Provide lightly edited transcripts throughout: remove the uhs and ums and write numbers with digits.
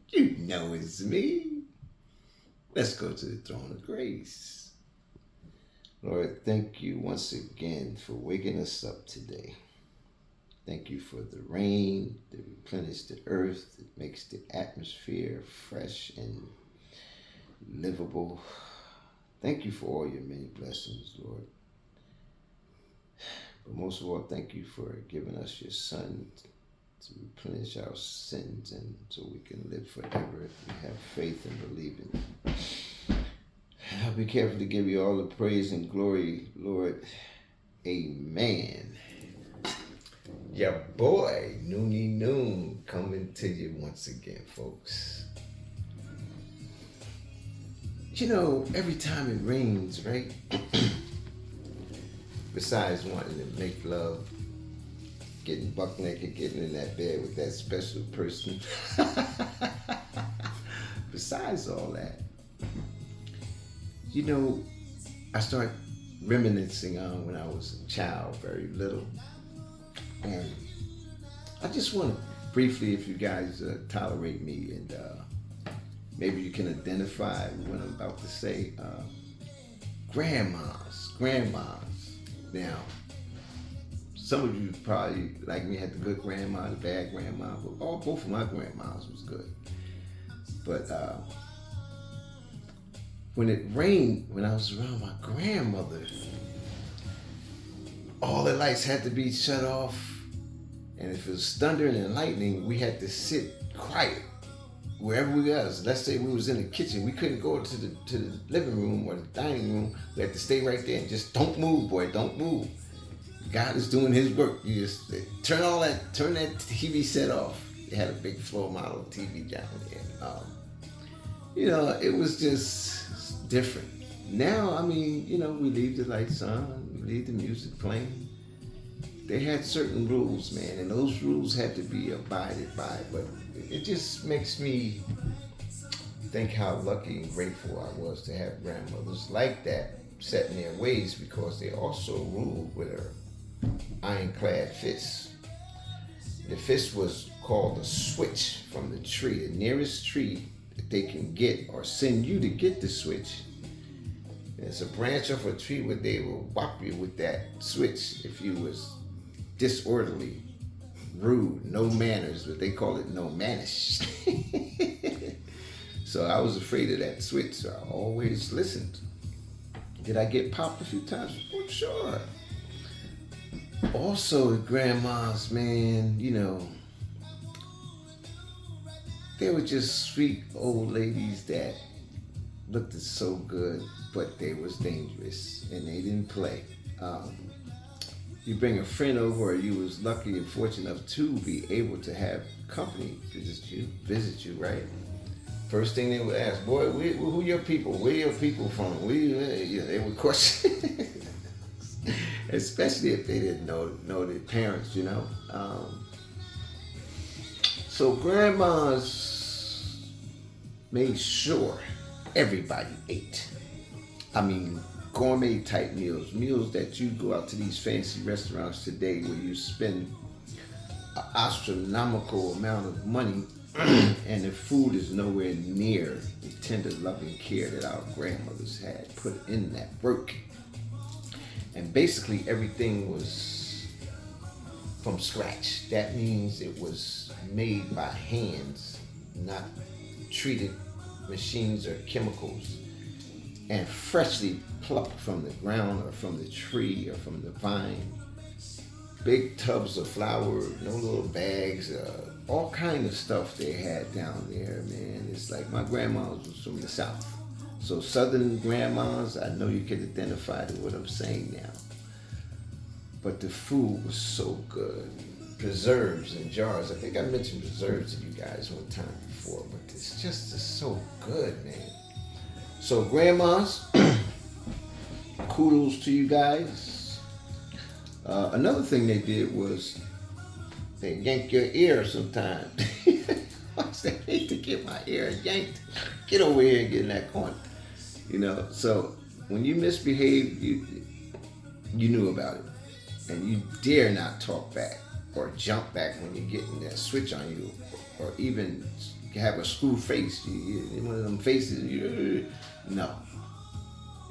You know it's me. Let's go to the throne of grace. Lord, thank you once again for waking us up today. Thank you for the rain that replenishes the earth, that makes the atmosphere fresh and livable. Thank you for all your many blessings, Lord. But most of all, thank you for giving us your Son to replenish our sins and so we can live forever if we have faith and believe in you. I'll be careful to give you all the praise and glory, Lord. Amen. Your boy, Noonie Noon, coming to you once again, folks. You know, every time it rains, right? Besides wanting to make love, getting buck naked, getting in that bed with that special person. Besides all that, you know, I started reminiscing on when I was a child, very little. And I just want to briefly, if you guys tolerate me, and maybe you can identify what I'm about to say. Grandmas. Now, some of you probably, like me, had the good grandma, the bad grandma, but both of my grandmas was good. But when it rained, when I was around my grandmother, all the lights had to be shut off. And if it was thundering and lightning, we had to sit quiet wherever we was. Let's say we was in the kitchen. We couldn't go to the living room or the dining room. We had to stay right there and just don't move, boy, don't move. God is doing his work. You just turn that TV set off. They had a big floor model TV down there. You know, it was just different. Now, I mean, you know, we leave the lights on, we leave the music playing. They had certain rules, man, and those rules had to be abided by. But it just makes me think how lucky and grateful I was to have grandmothers like that set in their ways, because they also ruled with her ironclad fist. The fist was called a switch from the tree, the nearest tree that they can get or send you to get the switch. It's a branch of a tree where they will whop you with that switch if you was disorderly, rude, no manners, but they call it no mannish. So I was afraid of that switch, so I always listened. Did I get popped a few times? Oh, sure. Also, the grandmas, man, you know, they were just sweet old ladies that looked so good, but they was dangerous and they didn't play. You bring a friend over, or you was lucky and fortunate enough to be able to have company visit you, right? First thing they would ask, boy, who your people? Where your people from? They would question, especially if they didn't know their parents, you know. So grandmas made sure everybody ate. I mean, gourmet type meals that you go out to these fancy restaurants today where you spend an astronomical amount of money and the food is nowhere near the tender loving care that our grandmothers had put in that work. And basically everything was from scratch. That means it was made by hands, not treated machines or chemicals, and freshly plucked from the ground or from the tree or from the vine. Big tubs of flour, no little bags, all kind of stuff they had down there, man. It's like my grandma was from the South. So Southern grandmas, I know you can identify with what I'm saying now. But the food was so good. Preserves in jars. I think I mentioned preserves to you guys one time before, but it's just so good, man. So grandmas, kudos to you guys. Another thing they did was they yank your ear sometimes. I said, I hate to get my ear yanked. Get over here and get in that corner. You know, so when you misbehaved, you knew about it. And you dare not talk back. or jump back when you're getting that switch on you, or even have a screw face. One of them faces. No.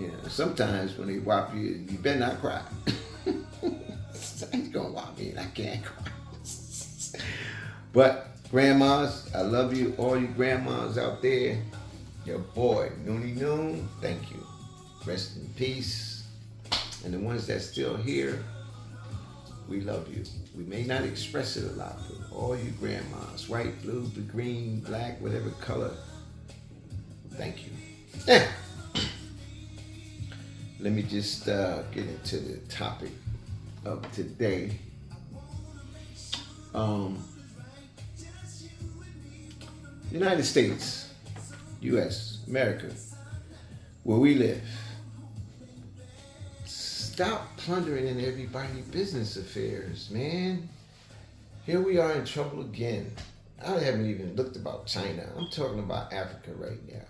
You know, sometimes when they whop you, you better not cry. He's gonna whop me and I can't cry. But grandmas, I love you, all you grandmas out there. Your boy, Noonie Noon, thank you. Rest in peace. And the ones that's still here, we love you. We may not express it a lot, but all you grandmas, white, blue, green, black, whatever color, thank you. Now, let me just get into the topic of today. United States, U.S., America, where we live. Stop plundering in everybody's business affairs, man. Here we are in trouble again. I haven't even looked about China. I'm talking about Africa right now.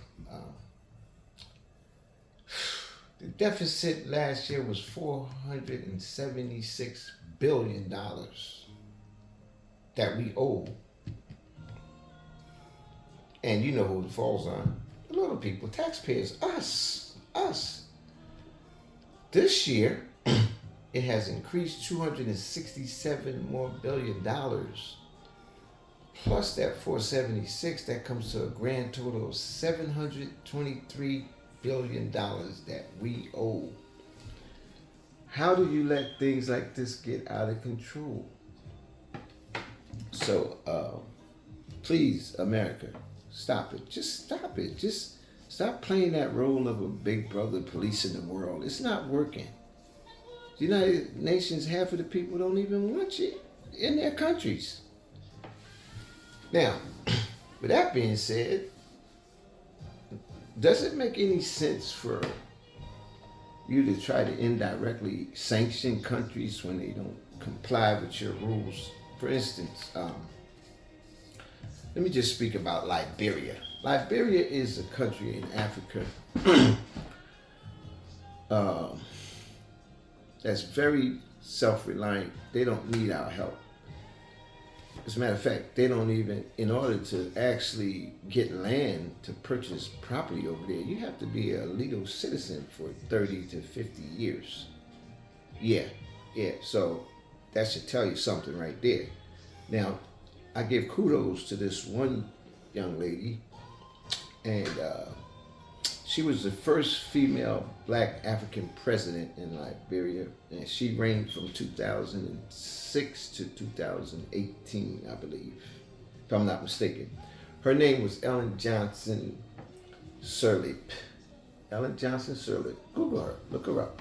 The deficit last year was $476 billion that we owe. And you know who it falls on? The little people, taxpayers, us. This year, it has increased $267 more billion. Plus that 476, that comes to a grand total of $723 billion that we owe. How do you let things like this get out of control? So, please, America, stop it. Just stop it. Just stop playing that role of a big brother policing the world. It's not working. The United Nations, half of the people don't even want you in their countries. Now, with that being said, does it make any sense for you to try to indirectly sanction countries when they don't comply with your rules? For instance, let me just speak about Liberia. Liberia is a country in Africa that's very self-reliant. They don't need our help. As a matter of fact, they don't even, in order to actually get land to purchase property over there, you have to be a legal citizen for 30 to 50 years. Yeah. So that should tell you something right there. Now, I give kudos to this one young lady, and she was the first female black African president in Liberia, and she reigned from 2006 to 2018, I believe, if I'm not mistaken. Her name was Ellen Johnson Sirlef. Ellen Johnson Sirlef. Google her, look her up.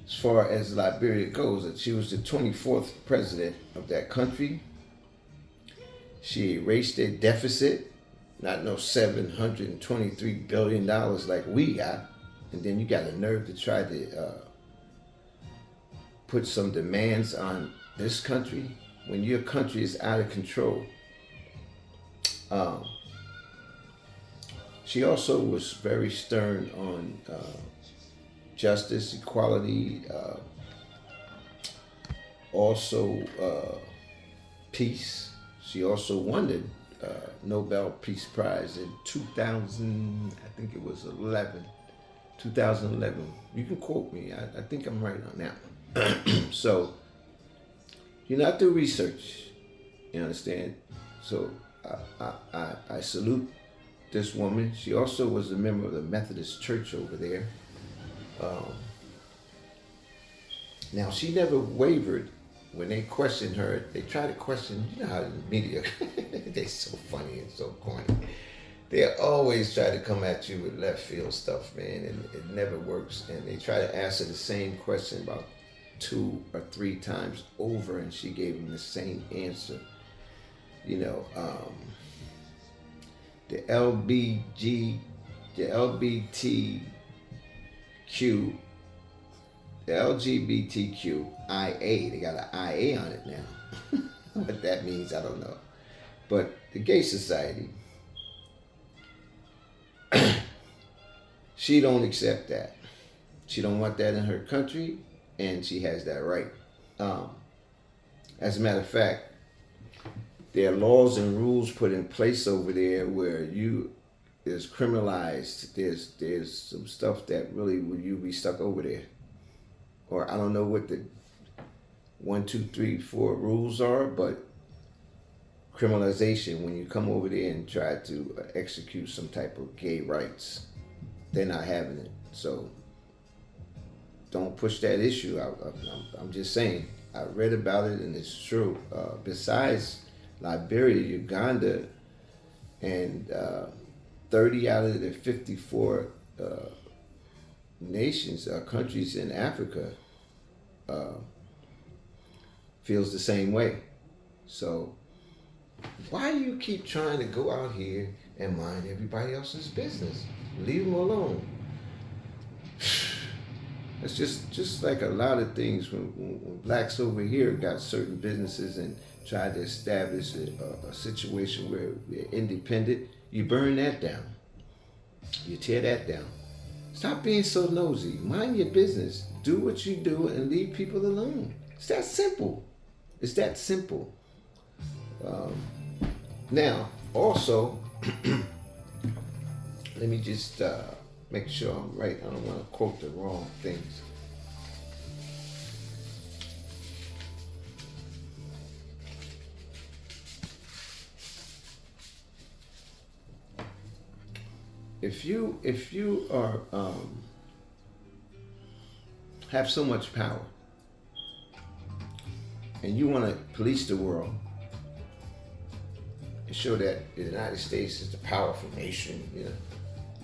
As far as Liberia goes, she was the 24th president of that country. She erased their deficit, not no $723 billion like we got. And then you got a nerve to try to put some demands on this country when your country is out of control. She also was very stern on justice, equality, also peace. She also won the Nobel Peace Prize in 2000, I think it was 2011. You can quote me. I think I'm right on that. So, I do research. You understand? So I salute this woman. She also was a member of the Methodist Church over there. Now, she never wavered when they questioned her. They try to question, you know how the media, they're so funny and so corny. They always try to come at you with left field stuff, man, and it never works. And they try to answer the same question about 2 or 3 times over, and she gave them the same answer. The LGBTQIA, they got an IA on it now. What that means, I don't know. But the Gay Society, she don't accept that. She don't want that in her country, and she has that right. As a matter of fact, there are laws and rules put in place over there where is criminalized. There's some stuff that really would you be stuck over there, or I don't know what the 1, 2, 3, 4 rules are, but criminalization when you come over there and try to execute some type of gay rights, they're not having it. So don't push that issue out. I'm just saying. I read about it and it's true. Besides Liberia, Uganda, and 30 out of the 54 nations, countries in Africa feels the same way. So why do you keep trying to go out here and mind everybody else's business? Leave them alone. It's just like a lot of things when blacks over here got certain businesses and tried to establish a situation where they're independent, you burn that down. You tear that down. Stop being so nosy. Mind your business. Do what you do and leave people alone. It's that simple. It's that simple. Now, also, let me just make sure I'm right. I don't want to quote the wrong things. If you are have so much power and you want to police the world and show that the United States is the powerful nation, you know,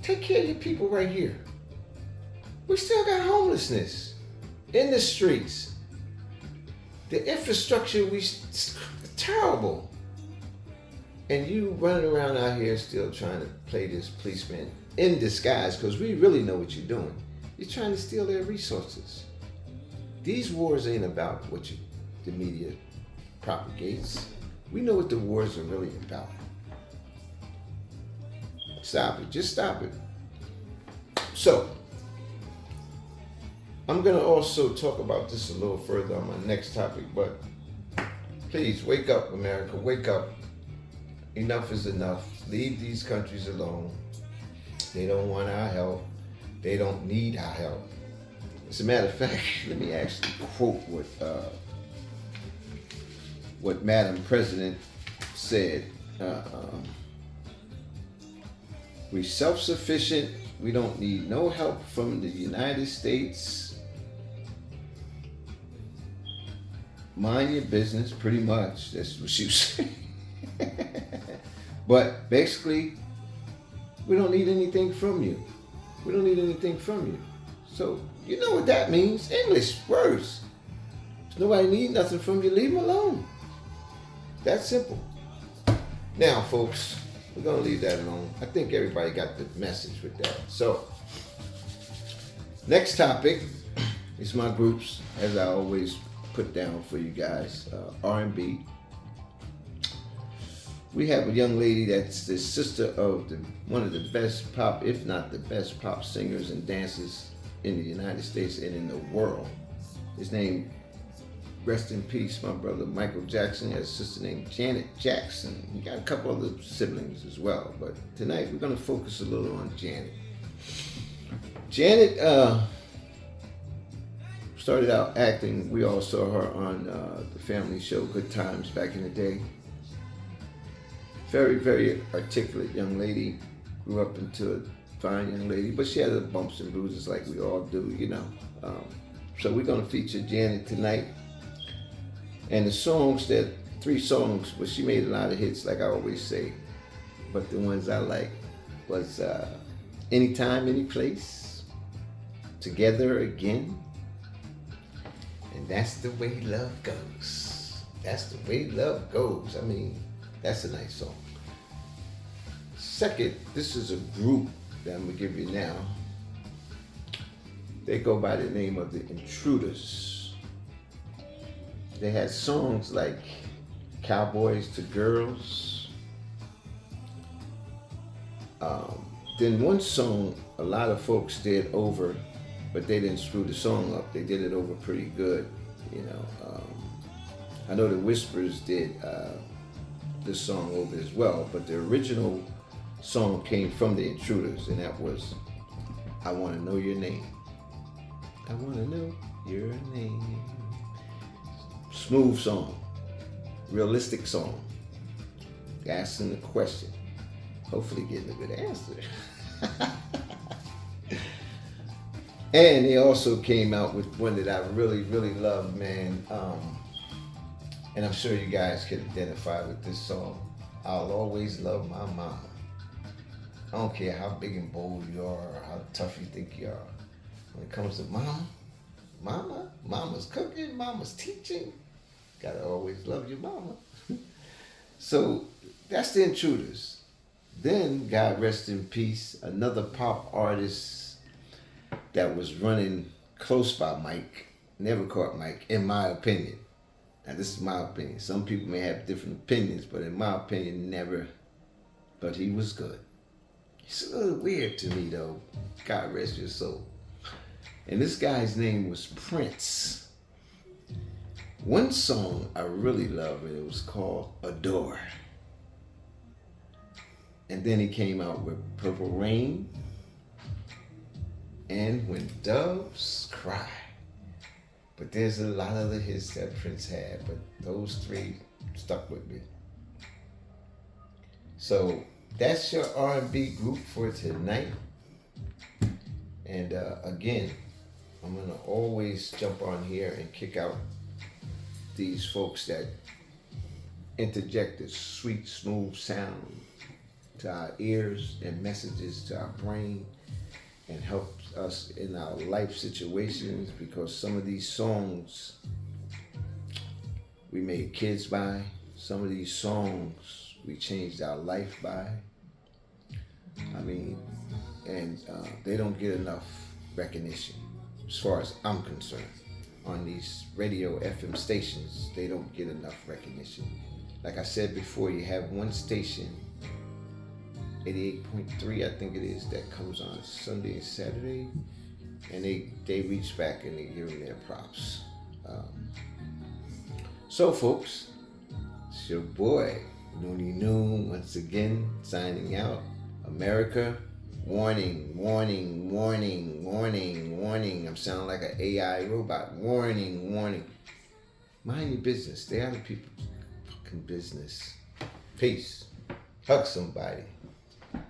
take care of your people right here. We still got homelessness in the streets. The infrastructure terrible. And you running around out here still trying to play this policeman in disguise, because we really know what you're doing. You're trying to steal their resources. These wars ain't about what the media propagates. We know what the wars are really about. Stop it. Just stop it. So, I'm going to also talk about this a little further on my next topic, but please wake up, America. Wake up. Enough is enough. Leave these countries alone. They don't want our help. They don't need our help. As a matter of fact, let me actually quote what Madam President said. We're self-sufficient. We don't need no help from the United States. Mind your business, pretty much. That's what she was saying. But basically, we don't need anything from you. We don't need anything from you. So, you know what that means. English words. If nobody needs nothing from you, leave them alone. That's simple. Now, folks, we're going to leave that alone. I think everybody got the message with that. So, next topic is my groups, as I always put down for you guys, R&B. We have a young lady that's the sister of one of the best pop, if not the best pop singers and dancers in the United States and in the world. His name, rest in peace, my brother Michael Jackson, has a sister named Janet Jackson. He got a couple other siblings as well, but tonight we're going to focus a little on Janet. Janet started out acting. We all saw her on the family show Good Times back in the day. Very, very articulate young lady. Grew up into a fine young lady, but she had the bumps and bruises like we all do, you know. So we're going to feature Janet tonight. And the songs, 3 songs, but she made a lot of hits, like I always say. But the ones I like was Anytime, Anyplace, Together Again, and That's the Way Love Goes. That's the way love goes. I mean, that's a nice song. Second, this is a group that I'm going to give you now. They go by the name of the Intruders. They had songs like Cowboys to Girls. Then one song a lot of folks did over, but they didn't screw the song up. They did it over pretty good, you know. I know the Whispers did this song over as well, but the original song came from the Intruders, and that was I Want to Know Your Name. I want to know your name. Smooth song, realistic song. Asking the question, hopefully getting a good answer. And they also came out with one that I really, really love, man. And I'm sure you guys can identify with this song. I'll always love my mama. I don't care how big and bold you are or how tough you think you are. When it comes to mama's cooking, mama's teaching. Gotta always love your mama. So that's the Intruders. Then, God rest in peace, another pop artist that was running close by Mike, never caught Mike, in my opinion. Now, this is my opinion. Some people may have different opinions, but in my opinion, never. But he was good. He's a little weird to me, though. God rest your soul. And this guy's name was Prince. One song I really love, and it was called Adore. And then he came out with Purple Rain and When Doves Cry. But there's a lot of the hits that Prince had, but those three stuck with me. So that's your R&B group for tonight. And again, I'm gonna always jump on here and kick out these folks that interject this sweet, smooth sound to our ears and messages to our brain and help us in our life situations, because some of these songs we made kids by, some of these songs we changed our life by. I mean, and they don't get enough recognition as far as I'm concerned. On these radio FM stations, they don't get enough recognition. Like I said before, you have one station, 88.3 I think it is, that comes on Sunday and Saturday, and they reach back and they give them their props. So folks, it's your boy Noonie Noon once again signing out. America, warning, warning, warning, warning, warning. I'm sounding like an AI robot. Warning, warning. Mind your business. Stay out of people's fucking business. Peace. Hug somebody.